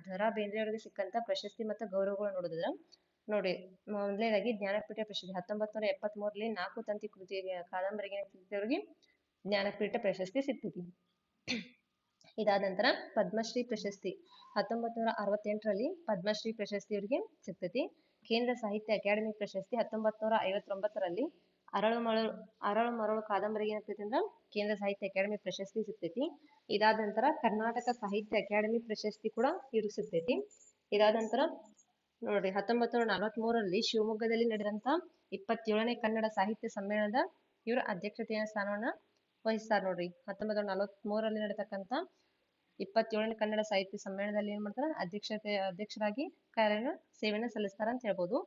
ದ.ರಾ ಬೇಂದ್ರೆ ಅವರಿಗೆ ಸಿಕ್ಕಂತ ಪ್ರಶಸ್ತಿ ಮತ್ತು ಗೌರವಗಳು ನೋಡೋದಾದ್ರೆ ನೋಡಿ ಮೊದಲನೇದಾಗಿ ಜ್ಞಾನಪೀಠ ಪ್ರಶಸ್ತಿ 1973 4 ತಂತಿ ಕೃತಿ ಕಾದಂಬರಿಗೆ ಅವರಿಗೆ ಜ್ಞಾನಪೀಠ ಪ್ರಶಸ್ತಿ ಸಿಗ್ತೈತಿ. ಇದಾದ ನಂತರ ಪದ್ಮಶ್ರೀ ಪ್ರಶಸ್ತಿ 1968 ಪದ್ಮಶ್ರೀ ಪ್ರಶಸ್ತಿ ಅವರಿಗೆ ಸಿಗ್ತೈತಿ. ಕೇಂದ್ರ ಸಾಹಿತ್ಯ ಅಕಾಡೆಮಿ ಪ್ರಶಸ್ತಿ 1959 ಅರಳು ಮರಳು ಕಾದಂಬರಿಗೆ ಏನಾಗ್ತೈತಿ ಅಂದ್ರೆ ಕೇಂದ್ರ ಸಾಹಿತ್ಯ ಅಕಾಡೆಮಿ ಪ್ರಶಸ್ತಿ ಸಿಗ್ತೈತಿ. ಇದಾದ ನಂತರ ಕರ್ನಾಟಕ ಸಾಹಿತ್ಯ ಅಕಾಡೆಮಿ ಪ್ರಶಸ್ತಿ ಕೂಡ ಇವ್ರಿಗೆ ಸಿಗ್ತೈತಿ. ಇದಾದ ನಂತರ ನೋಡ್ರಿ 1943 ಶಿವಮೊಗ್ಗದಲ್ಲಿ ನಡೆದಂತ 27ನೇ ಕನ್ನಡ ಸಾಹಿತ್ಯ ಸಮ್ಮೇಳನದ ಇವರು ಅಧ್ಯಕ್ಷತೆಯ ಸ್ಥಾನವನ್ನ ವಹಿಸ್ತಾರೆ ನೋಡ್ರಿ. 1943 ನಡೆತಕ್ಕಂತ 27ನೇ ಕನ್ನಡ ಸಾಹಿತ್ಯ ಸಮ್ಮೇಳನದಲ್ಲಿ ಏನ್ ಮಾಡ್ತಾರ ಅಧ್ಯಕ್ಷರಾಗಿ ಸೇವೆಯನ್ನು ಸಲ್ಲಿಸ್ತಾರ ಅಂತ ಹೇಳ್ಬೋದು.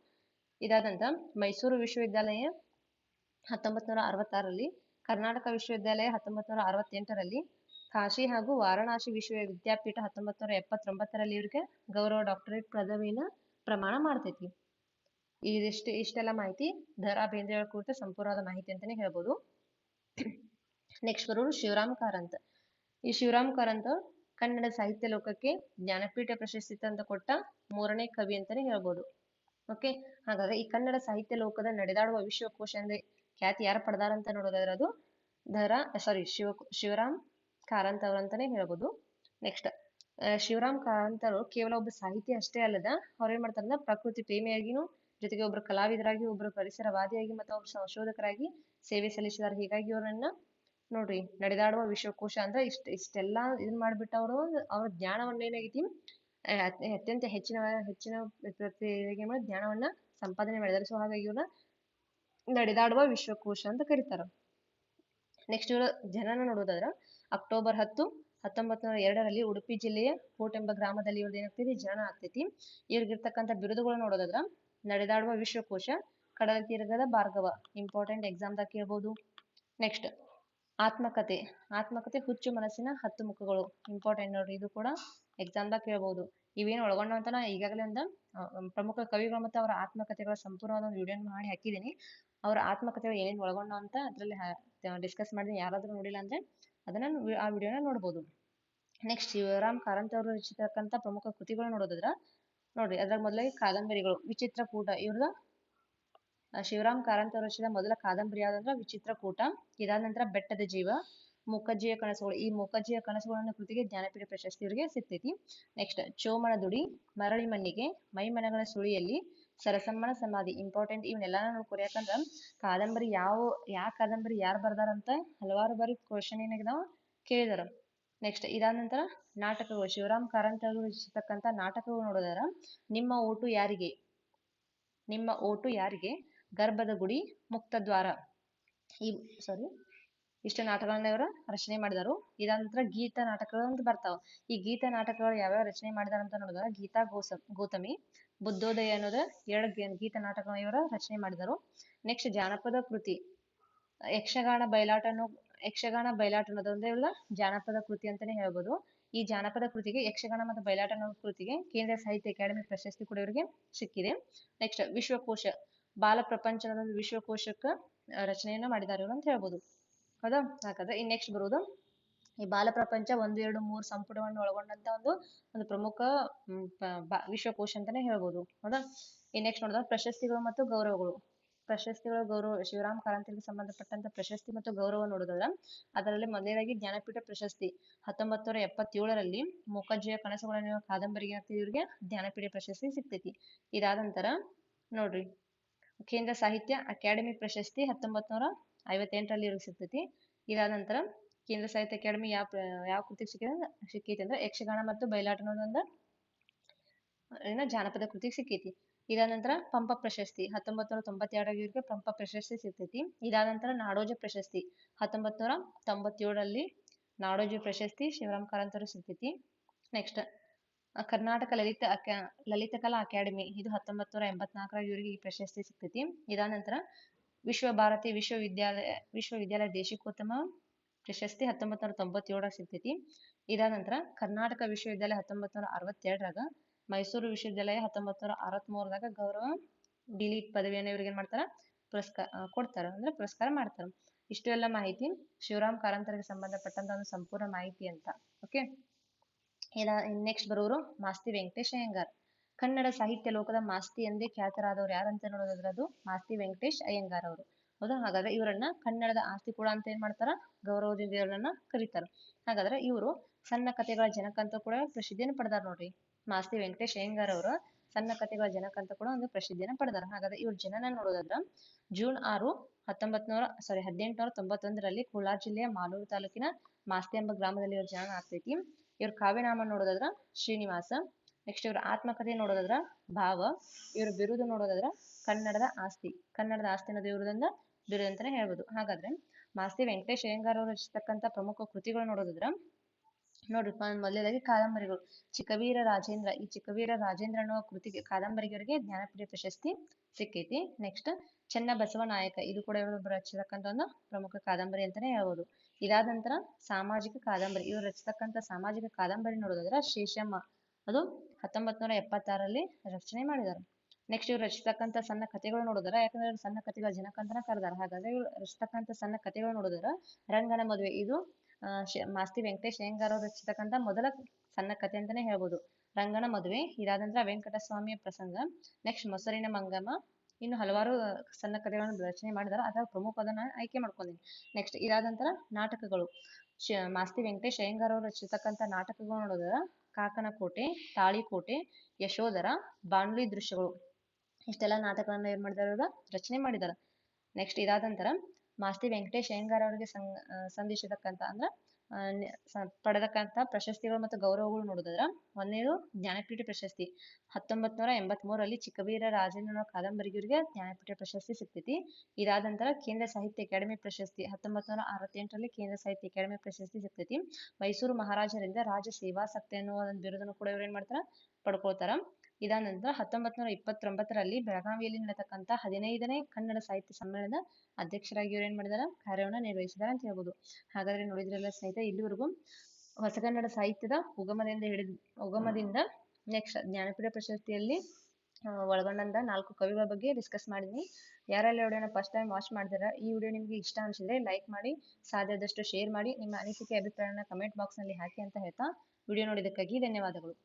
ಇದಾದಂತ ಮೈಸೂರು ವಿಶ್ವವಿದ್ಯಾಲಯ 1966 ಕರ್ನಾಟಕ ವಿಶ್ವವಿದ್ಯಾಲಯ 1968 ಕಾಶಿ ಹಾಗೂ ವಾರಣಾಸಿ ವಿದ್ಯಾಪೀಠ 1979 ಇವರಿಗೆ ಗೌರವ ಡಾಕ್ಟರೇಟ್ ಪದವಿನ ಪ್ರಮಾಣ ಮಾಡ್ತೈತಿ. ಇಷ್ಟೆಲ್ಲ ಮಾಹಿತಿ ದ.ರಾ ಬೇಂದ್ರೆ ಅವರ ಕುರಿತ ಸಂಪೂರ್ಣವಾದ ಮಾಹಿತಿ ಅಂತಾನೆ ಹೇಳ್ಬೋದು. ನೆಕ್ಸ್ಟ್ ಬರೋರು ಶಿವರಾಮ್ ಕಾರಂತ್. ಈ ಶಿವರಾಮ್ ಕಾರಂತ್ ಕನ್ನಡ ಸಾಹಿತ್ಯ ಲೋಕಕ್ಕೆ ಜ್ಞಾನಪೀಠ ಪ್ರಶಸ್ತಿ ತಂದು ಕೊಟ್ಟ 3ನೇ ಕವಿ ಅಂತಾನೆ ಹೇಳ್ಬೋದು. ಓಕೆ, ಹಾಗಾದ್ರೆ ಈ ಕನ್ನಡ ಸಾಹಿತ್ಯ ಲೋಕದ ನಡೆದಾಡುವ ವಿಶ್ವಕೋಶ ಅಂದ್ರೆ ಖ್ಯಾತಿ ಯಾರು ಪಡೆದಾರ ಅಂತ ನೋಡೋದಾದ್ರೆ ಅದು ಶಿವರಾಮ್ ಕಾರಂತ್ ಅವರು ಅಂತಾನೆ ಹೇಳ್ಬೋದು. ನೆಕ್ಸ್ಟ್ ಶಿವರಾಮ್ ಕಾರಂತ್ ಅವರು ಕೇವಲ ಒಬ್ಬ ಸಾಹಿತಿ ಅಷ್ಟೇ ಅಲ್ಲದ ಅವ್ರು ಏನ್ ಮಾಡ್ತಾರ ಅಂದ್ರೆ ಪ್ರಕೃತಿ ಪ್ರೇಮಿಯಾಗಿನೂ ಜೊತೆಗೆ ಒಬ್ರು ಕಲಾವಿದರಾಗಿ ಒಬ್ರು ಪರಿಸರವಾದಿಯಾಗಿ ಮತ್ತು ಒಬ್ರು ಸಂಶೋಧಕರಾಗಿ ಸೇವೆ ಸಲ್ಲಿಸಿದಾರೆ. ಹೀಗಾಗಿ ಅವರನ್ನ ನೋಡ್ರಿ ನಡೆದಾಡುವ ವಿಶ್ವಕೋಶ ಅಂದ್ರೆ ಇಷ್ಟೆಲ್ಲಾ ಇದನ್ ಮಾಡ್ಬಿಟ್ಟು ಅವ್ರ ಜ್ಞಾನವನ್ನ ಏನಾಗೈತಿ ಅತ್ಯಂತ ಹೆಚ್ಚಿನ ಜ್ಞಾನವನ್ನ ಸಂಪಾದನೆ ಮಾಡಿದಾರೆ. ಸೊ ಹಾಗಾಗಿ ಇವ್ರನ್ನ ನಡೆದಾಡುವ ವಿಶ್ವಕೋಶ ಅಂತ ಕರೀತಾರ. ನೆಕ್ಸ್ಟ್ ಇವ್ರ ಜನನ ನೋಡೋದಾದ್ರ ಅಕ್ಟೋಬರ್ 10, 1902 ಉಡುಪಿ ಜಿಲ್ಲೆಯ ಕೋಟ್ ಎಂಬ ಗ್ರಾಮದಲ್ಲಿ ಇವ್ರದ್ದು ಏನಾಗ್ತೈತಿ ಜನನ ಆಗ್ತೈತಿ. ಇವ್ರಿಗಿರ್ತಕ್ಕಂಥ ಬಿರುದುಗಳು ನೋಡೋದಾದ್ರ ನಡೆದಾಡುವ ವಿಶ್ವಕೋಶ, ಕಡಲ ತೀರದ ಭಾರ್ಗವ ಇಂಪಾರ್ಟೆಂಟ್ ಎಕ್ಸಾಮ್ದಾಗ ಕೇಳ್ಬೋದು. ನೆಕ್ಸ್ಟ್ ಆತ್ಮಕತೆ ಹುಚ್ಚು ಮನಸ್ಸಿನ 10 ಮುಖಗಳು ಇಂಪಾರ್ಟೆಂಟ್ ನೋಡ್ರಿ, ಇದು ಕೂಡ ಎಕ್ಸಾಮ್ದಾಗ ಕೇಳ್ಬೋದು. ಇವೇನು ಒಳಗೊಂಡಂತ ನಾ ಈಗಾಗಲೇ ಒಂದು ಪ್ರಮುಖ ಕವಿಗಳು ಮತ್ತು ಅವರ ಆತ್ಮಕಥೆಗಳ ಸಂಪೂರ್ಣವಾದ ಒಂದು ವಿಡಿಯೋ ಮಾಡಿ ಹಾಕಿದ್ದೀನಿ. ಅವರ ಆತ್ಮಕಥೆಗಳು ಏನೇನು ಒಳಗೊಂಡ ಅಂತ ಅದರಲ್ಲಿ ಡಿಸ್ಕಸ್ ಮಾಡಿದ್ದೀನಿ. ಯಾರಾದ್ರೂ ನೋಡಿಲ್ಲ ಅಂದ್ರೆ ಅದನ್ನ ಆ ವಿಡಿಯೋನ ನೋಡ್ಬೋದು. ನೆಕ್ಸ್ಟ್ ಶಿವರಾಮ್ ಕಾರಂತ್ ಅವರು ರಚಿಸಿರ್ತಕ್ಕಂಥ ಪ್ರಮುಖ ಕೃತಿಗಳು ನೋಡೋದಾದ್ರ ನೋಡ್ರಿ ಅದ್ರಾಗ ಮೊದಲಾಗಿ ಕಾದಂಬರಿಗಳು ವಿಚಿತ್ರಕೂಟ. ಇವ್ರದ ಶಿವರಾಮ್ ಕಾರಂತ್ ಅವರು ರಚಿಸಿದ ಮೊದಲ ಕಾದಂಬರಿ ಯಾವ್ದಂದ್ರ ವಿಚಿತ್ರಕೂಟ. ಇದಾದ ನಂತರ ಬೆಟ್ಟದ ಜೀವ, ಮೂಕಜ್ಜಿಯ ಕನಸುಗಳು. ಈ ಮೂಕಜ್ಜಿಯ ಕನಸುಗಳನ್ನ ಕೃತಿಗೆ ಜ್ಞಾನಪೀಠ ಪ್ರಶಸ್ತಿ ಇವರಿಗೆ ಸಿಗ್ತೈತಿ. ನೆಕ್ಸ್ಟ್ ಚೋಮನ ದುಡಿ, ಮರಳಿ ಮಣ್ಣಿಗೆ, ಮೈಮನಗಳ ಸುಳಿಯಲ್ಲಿ, ಸರಸಮ್ಮನ ಸಮಾಧಿ ಇಂಪಾರ್ಟೆಂಟ್. ಇವನ್ನೆಲ್ಲ ನೋಡ್ಕೊರಿ, ಯಾಕಂದ್ರ ಕಾದಂಬರಿ ಯಾವ ಕಾದಂಬರಿ ಯಾರು ಬರ್ದಾರಂತ ಹಲವಾರು ಬಾರಿ ಕ್ವಶನ್ ಏನಾಗಿದಾವ ಕೇಳಿದಾರ. ನೆಕ್ಸ್ಟ್ ಇದಾದ ನಂತರ ನಾಟಕಗಳು. ಶಿವರಾಮ್ ಕಾರಂತ್ ಅವರು ರಚಿಸಿರ್ತಕ್ಕಂಥ ನಾಟಕಗಳು ನೋಡೋದಾರ ನಿಮ್ಮ ಓಟು ಯಾರಿಗೆ, ಗರ್ಭದ ಗುಡಿ, ಮುಕ್ತದ್ವಾರ ಇಷ್ಟ ನಾಟಕಗಳನ್ನ ಇವರು ರಚನೆ ಮಾಡಿದಾರು. ಇದಾದ ನಂತರ ಗೀತ ನಾಟಕಗಳು ಅಂತ ಬರ್ತಾವ. ಈ ಗೀತ ನಾಟಕಗಳು ಯಾವ್ಯಾವ ರಚನೆ ಮಾಡಿದಾರ ಅಂತ ನೋಡಿದ್ರ ಗೀತಾ ಗೌತಮಿ, ಬುದ್ಧೋದಯ ಅನ್ನೋದ 2 ಗೀತ ನಾಟಕಗಳನ್ನ ಇವರು ರಚನೆ ಮಾಡಿದಾರು. ನೆಕ್ಸ್ಟ್ ಜಾನಪದ ಕೃತಿ ಯಕ್ಷಗಾನ ಬಯಲಾಟ ಅನ್ನೋದೊಂದೇ ಇಲ್ಲ ಜಾನಪದ ಕೃತಿ ಅಂತಾನೆ ಹೇಳ್ಬೋದು. ಈ ಜಾನಪದ ಕೃತಿಗೆ ಯಕ್ಷಗಾನ ಮತ್ತು ಬಯಲಾಟ ಅನ್ನೋ ಕೃತಿಗೆ ಕೇಂದ್ರ ಸಾಹಿತ್ಯ ಅಕಾಡೆಮಿ ಪ್ರಶಸ್ತಿ ಕೂಡ ಇವರಿಗೆ ಸಿಕ್ಕಿದೆ. ನೆಕ್ಸ್ಟ್ ವಿಶ್ವಕೋಶ ಬಾಲ ಪ್ರಪಂಚ ಅನ್ನೋದೊಂದು ವಿಶ್ವಕೋಶಕ್ಕ ರಚನೆಯನ್ನ ಮಾಡಿದ್ದಾರೆ ಇವರು ಅಂತ ಹೇಳ್ಬೋದು. ಹೌದಾ, ಹಾಗಾದ್ರೆ ಇನ್ ನೆಕ್ಸ್ಟ್ ಬರುವುದು ಈ ಬಾಲ ಪ್ರಪಂಚ 1, 2, 3 ಸಂಪುಟವನ್ನು ಒಳಗೊಂಡಂತ ಒಂದು ಪ್ರಮುಖ ವಿಶ್ವಕೋಶ ಅಂತಾನೆ ಹೇಳ್ಬೋದು. ಹೌದಾ, ಈ ನೆಕ್ಸ್ಟ್ ನೋಡಿದ್ರೆ ಪ್ರಶಸ್ತಿಗಳು ಮತ್ತು ಗೌರವಗಳು. ಪ್ರಶಸ್ತಿಗಳು ಗೌರವ ಶಿವರಾಮ್ ಕಾರಂತರಿಗೆ ಸಂಬಂಧಪಟ್ಟಂತ ಪ್ರಶಸ್ತಿ ಮತ್ತು ಗೌರವ ನೋಡೋದಾದ್ರೆ ಅದರಲ್ಲಿ ಮೊದಲನೇದಾಗಿ ಜ್ಞಾನಪೀಠ ಪ್ರಶಸ್ತಿ 1977ರಲ್ಲಿ ಮೂಕಜ್ಜಿಯ ಕನಸುಗಳನ್ನು ಕಾದಂಬರಿಗೆ ಇವರಿಗೆ ಜ್ಞಾನಪೀಠ ಪ್ರಶಸ್ತಿ ಸಿಗ್ತೈತಿ. ಇದಾದ ನಂತರ ನೋಡ್ರಿ ಕೇಂದ್ರ ಸಾಹಿತ್ಯ ಅಕಾಡೆಮಿ ಪ್ರಶಸ್ತಿ 1958ರಲ್ಲಿ ಇವ್ರಿಗೆ ಸಿಗ್ತೈತಿ. ಇದಾದ ನಂತರ ಕೇಂದ್ರ ಸಾಹಿತ್ಯ ಅಕಾಡೆಮಿ ಯಾವ ಕೃತಿಗೆ ಸಿಕ್ಕೈತಿ ಅಂದ್ರೆ ಯಕ್ಷಗಾನ ಮತ್ತು ಬಯಲಾಟ ಅನ್ನೋದೊಂದು ಜಾನಪದ ಕೃತಿಗೆ ಸಿಕ್ಕೈತಿ. ಇದಾದ ನಂತರ ಪಂಪ ಪ್ರಶಸ್ತಿ 1992 ಇವರಿಗೆ ಪಂಪ ಪ್ರಶಸ್ತಿ ಸಿಗ್ತೈತಿ. ಇದಾದ ನಂತರ ನಾಡೋಜ ಪ್ರಶಸ್ತಿ 1997ರಲ್ಲಿ ನಾಡೋಜ ಪ್ರಶಸ್ತಿ ಶಿವರಾಮ್ ಕಾರಂತರು ಸಿಗ್ತೈತಿ. ನೆಕ್ಸ್ಟ್ ಕರ್ನಾಟಕ ಲಲಿತಕಲಾ ಅಕಾಡೆಮಿ ಇದು 1984 ಇವರಿಗೆ ಈ ಪ್ರಶಸ್ತಿ ಸಿಗ್ತೈತಿ. ಇದಾದ ನಂತರ ವಿಶ್ವ ಭಾರತಿ ವಿಶ್ವವಿದ್ಯಾಲಯ ದೇಶಿಕೋತ್ತಮ ಪ್ರಶಸ್ತಿ 1997 ಸಿಗ್ತೈತಿ. ಇದಾದ ನಂತರ ಕರ್ನಾಟಕ ವಿಶ್ವವಿದ್ಯಾಲಯ 1962 ಮೈಸೂರು ವಿಶ್ವವಿದ್ಯಾಲಯ 1963 ಗೌರವ ಡಿಲೀಟ್ ಪದವಿಯನ್ನು ಇವ್ರಿಗೆ ಏನ್ ಮಾಡ್ತಾರ ಕೊಡ್ತಾರ ಅಂದ್ರೆ ಪುರಸ್ಕಾರ ಮಾಡ್ತಾರ. ಇಷ್ಟು ಎಲ್ಲ ಮಾಹಿತಿ ಶಿವರಾಮ್ ಕಾರಂತರಿಗೆ ಸಂಬಂಧಪಟ್ಟಂತ ಒಂದು ಸಂಪೂರ್ಣ ಮಾಹಿತಿ ಅಂತ. ಓಕೆ, ನೆಕ್ಸ್ಟ್ ಬರೋರು ಮಾಸ್ತಿ ವೆಂಕಟೇಶ್ ಅಯ್ಯಂಗಾರ್. ಕನ್ನಡ ಸಾಹಿತ್ಯ ಲೋಕದ ಮಾಸ್ತಿ ಎಂದೇ ಖ್ಯಾತರಾದವರು ಯಾರಂತ ನೋಡೋದಾದ್ರೆ ಅದು ಮಾಸ್ತಿ ವೆಂಕಟೇಶ್ ಅಯ್ಯಂಗಾರ್ ಅವರು. ಹೌದಾ, ಹಾಗಾದ್ರೆ ಇವರನ್ನ ಕನ್ನಡದ ಆಸ್ತಿ ಕೂಡ ಅಂತ ಏನ್ ಮಾಡ್ತಾರ ಗೌರವದಿಂದ ಇವರನ್ನ ಕರೀತಾರ. ಹಾಗಾದ್ರೆ ಇವರು ಸಣ್ಣ ಕಥೆಗಳ ಜನಕ ಅಂತ ಕೂಡ ಪ್ರಸಿದ್ಧಿಯನ್ನು ಪಡೆದಾರ ನೋಡ್ರಿ. ಮಾಸ್ತಿ ವೆಂಕಟೇಶ್ ಅಯ್ಯಂಗಾರ್ ಅವರು ಸಣ್ಣ ಕಥೆಗಳ ಜನಕ ಅಂತ ಕೂಡ ಒಂದು ಪ್ರಸಿದ್ಧಿಯನ್ನು ಪಡೆದಾರ. ಹಾಗಾದ್ರೆ ಇವ್ರ ಜನನ ನೋಡೋದಾದ್ರ ಜೂನ್ 6 1891ರಲ್ಲಿ ಕೋಲಾರ ಜಿಲ್ಲೆಯ ಮಾಲೂರು ತಾಲೂಕಿನ ಮಾಸ್ತಿ ಎಂಬ ಗ್ರಾಮದಲ್ಲಿ ಇವ್ರ ಜನನ ಆಗ್ತೈತಿ. ಇವ್ರ ಕಾವ್ಯನಾಮ ನೋಡೋದಾದ್ರ ಶ್ರೀನಿವಾಸ. ನೆಕ್ಸ್ಟ್ ಇವ್ರ ಆತ್ಮಕಥೆ ನೋಡೋದಾದ್ರ ಭಾವ. ಇವ್ರ ಬಿರುದು ನೋಡೋದಾದ್ರ ಕನ್ನಡದ ಆಸ್ತಿ. ಕನ್ನಡದ ಆಸ್ತಿ ಅನ್ನೋದು ಇವ್ರದೊಂದು ಬಿರುದು ಅಂತಾನೆ ಹೇಳ್ಬೋದು. ಹಾಗಾದ್ರೆ ಮಾಸ್ತಿ ವೆಂಕಟೇಶ್ ಅಯ್ಯಂಗಾರ್ ಅವರು ರಚಿಸ್ತಕ್ಕಂಥ ಪ್ರಮುಖ ಕೃತಿಗಳು ನೋಡೋದಾದ್ರ ನೋಡ್ರಿ ಮೊದಲನೇದಾಗಿ ಕಾದಂಬರಿಗಳು. ಚಿಕ್ಕವೀರ ರಾಜೇಂದ್ರ. ಈ ಚಿಕ್ಕವೀರ ರಾಜೇಂದ್ರ ಅನ್ನೋ ಕೃತಿಗೆ ಕಾದಂಬರಿಗರಿಗೆ ಜ್ಞಾನಪೀಠ ಪ್ರಶಸ್ತಿ ಸಿಕ್ಕೈತಿ. ನೆಕ್ಸ್ಟ್ ಚೆನ್ನ ಬಸವನಾಯಕ. ಇದು ಕೂಡ ಇವರು ರಚಿಸತಕ್ಕಂಥ ಒಂದು ಪ್ರಮುಖ ಕಾದಂಬರಿ ಅಂತಾನೆ ಹೇಳ್ಬೋದು. ಇದಾದ ನಂತರ ಸಾಮಾಜಿಕ ಕಾದಂಬರಿ. ಇವರು ರಚಿಸತಕ್ಕಂಥ ಸಾಮಾಜಿಕ ಕಾದಂಬರಿ ನೋಡೋದಾದ್ರೆ ಶೇಷಮ್ಮ. ಅದು 1976ರಲ್ಲಿ ರಚನೆ ಮಾಡಿದ್ದಾರೆ. ನೆಕ್ಸ್ಟ್ ಇವ್ರು ರಚಿಸತಕ್ಕಂಥ ಸಣ್ಣ ಕಥೆಗಳು ನೋಡೋದಾರ ಯಾಕಂದ್ರೆ ಸಣ್ಣ ಕಥೆಗಳ ಜನಕ ಅಂತಾನೆ ಕರೆದಾರ. ಹಾಗಾದ್ರೆ ಇವ್ರು ರಚಿಸತಕ್ಕಂಥ ಸಣ್ಣ ಕಥೆಗಳು ನೋಡೋದಾರ ರಂಗನ ಮದುವೆ. ಇದು ಮಾಸ್ತಿ ವೆಂಕಟೇಶ್ ಅಯ್ಯಂಗಾರ್ ಅವರು ರಚಿಸತಕ್ಕಂಥ ಮೊದಲ ಸಣ್ಣ ಕಥೆ ಅಂತಾನೆ ಹೇಳ್ಬೋದು, ರಂಗನ ಮದುವೆ. ಇದಾದ ನಂತರ ವೆಂಕಟಸ್ವಾಮಿಯ ಪ್ರಸಂಗ. ನೆಕ್ಸ್ಟ್ ಮೊಸರಿನ ಮಂಗಮ್ಮ. ಇನ್ನು ಹಲವಾರು ಸಣ್ಣ ಕಥೆಗಳನ್ನು ರಚನೆ ಮಾಡಿದಾರೆ. ಅದರ ಪ್ರಮುಖವಾದನ್ನ ಆಯ್ಕೆ ಮಾಡ್ಕೊಂಡಿನಿ. ನೆಕ್ಸ್ಟ್ ಇದಾದ ನಂತರ ನಾಟಕಗಳು. ಮಾಸ್ತಿ ವೆಂಕಟೇಶ್ ಅಯ್ಯಂಗಾರ್ ಅವರು ರಚಿಸತಕ್ಕಂಥ ನಾಟಕಗಳು ನೋಡೋದಾರ ಕಾಕನ ಕೋಟೆ, ತಾಳಿಕೋಟೆ, ಯಶೋಧರ, ಬಾನುಲಿ ದೃಶ್ಯಗಳು. ಇಷ್ಟೆಲ್ಲ ನಾಟಕಗಳನ್ನ ಏನ್ ಮಾಡಿದಾರೆ ಇವರು ರಚನೆ ಮಾಡಿದಾರೆ. ನೆಕ್ಸ್ಟ್ ಇದಾದ ನಂತರ ಮಾಸ್ತಿ ವೆಂಕಟೇಶ್ ಅಯ್ಯಂಗಾರ್ ಅವರಿಗೆ ಸಂಧಿಸಿದಕ್ಕಂತ ಅಂದ್ರೆ ಪಡೆದಕ್ಕಂತ ಪ್ರಶಸ್ತಿಗಳು ಮತ್ತು ಗೌರವಗಳು ನೋಡೋದಾದ್ರ ಒಂದೇದು ಜ್ಞಾನಪೀಠ ಪ್ರಶಸ್ತಿ 1983ರಲ್ಲಿ ಚಿಕ್ಕವೀರ ರಾಜೇಂದ್ರ ಕಾದಂಬರಿಗೆ ಇವರಿಗೆ ಜ್ಞಾನಪೀಠ ಪ್ರಶಸ್ತಿ ಸಿಗ್ತೈತಿ. ಇದಾದ ನಂತರ ಕೇಂದ್ರ ಸಾಹಿತ್ಯ ಅಕಾಡೆಮಿ ಪ್ರಶಸ್ತಿ 1968ರಲ್ಲಿ ಕೇಂದ್ರ ಸಾಹಿತ್ಯ ಅಕಾಡೆಮಿ ಪ್ರಶಸ್ತಿ ಸಿಗ್ತೈತಿ. ಮೈಸೂರು ಮಹಾರಾಜರಿಂದ ರಾಜ ಸೇವಾಸಕ್ತಿ ಅನ್ನುವ ಒಂದು ಬಿರುದನ್ನು ಕೂಡ ಇವ್ರು ಏನ್ ಮಾಡ್ತಾರ ಪಡ್ಕೊಳ್ತಾರ. ಇದಾದ ನಂತರ 1929ರಲ್ಲಿ ಬೆಳಗಾವಿಯಲ್ಲಿ ನಡೆತಕ್ಕಂತ 15ನೇ ಕನ್ನಡ ಸಾಹಿತ್ಯ ಸಮ್ಮೇಳನದ ಅಧ್ಯಕ್ಷರಾಗಿ ಇವ್ರು ಏನ್ ಮಾಡಿದಾರ ಕಾರ್ಯವನ್ನು ನಿರ್ವಹಿಸಿದಾರೆ ಅಂತ ಹೇಳ್ಬೋದು. ಹಾಗಾದ್ರೆ ನೋಡಿದ್ರಲ್ಲ ಸ್ನೇಹಿತರೆ, ಇಲ್ಲಿವರೆಗೂ ಹೊಸಗನ್ನಡ ಸಾಹಿತ್ಯದ ಉಗಮದಿಂದ ನೆಕ್ಸ್ಟ್ ಜ್ಞಾನಪೀಠ ಪ್ರಶಸ್ತಿಯಲ್ಲಿ ಒಳಗೊಂಡಂತ 4 ಕವಿಗಳ ಬಗ್ಗೆ ಡಿಸ್ಕಸ್ ಮಾಡಿದ್ನಿ. ಯಾರೆಲ್ಲ ವಿಡಿಯೋನ ಫಸ್ಟ್ ಟೈಮ್ ವಾಚ್ ಮಾಡಿದಾರ, ಈ ವಿಡಿಯೋ ನಿಮ್ಗೆ ಇಷ್ಟ ಅನಿಸಿದ್ರೆ ಲೈಕ್ ಮಾಡಿ, ಸಾಧ್ಯವಾದಷ್ಟು ಶೇರ್ ಮಾಡಿ, ನಿಮ್ಮ ಅನಿಸಿಕೆ ಅಭಿಪ್ರಾಯನ ಕಮೆಂಟ್ ಬಾಕ್ಸ್ ನಲ್ಲಿ ಹಾಕಿ ಅಂತ ಹೇಳ್ತಾ ವಿಡಿಯೋ ನೋಡಿದ್ದಕ್ಕಾಗಿ ಧನ್ಯವಾದಗಳು.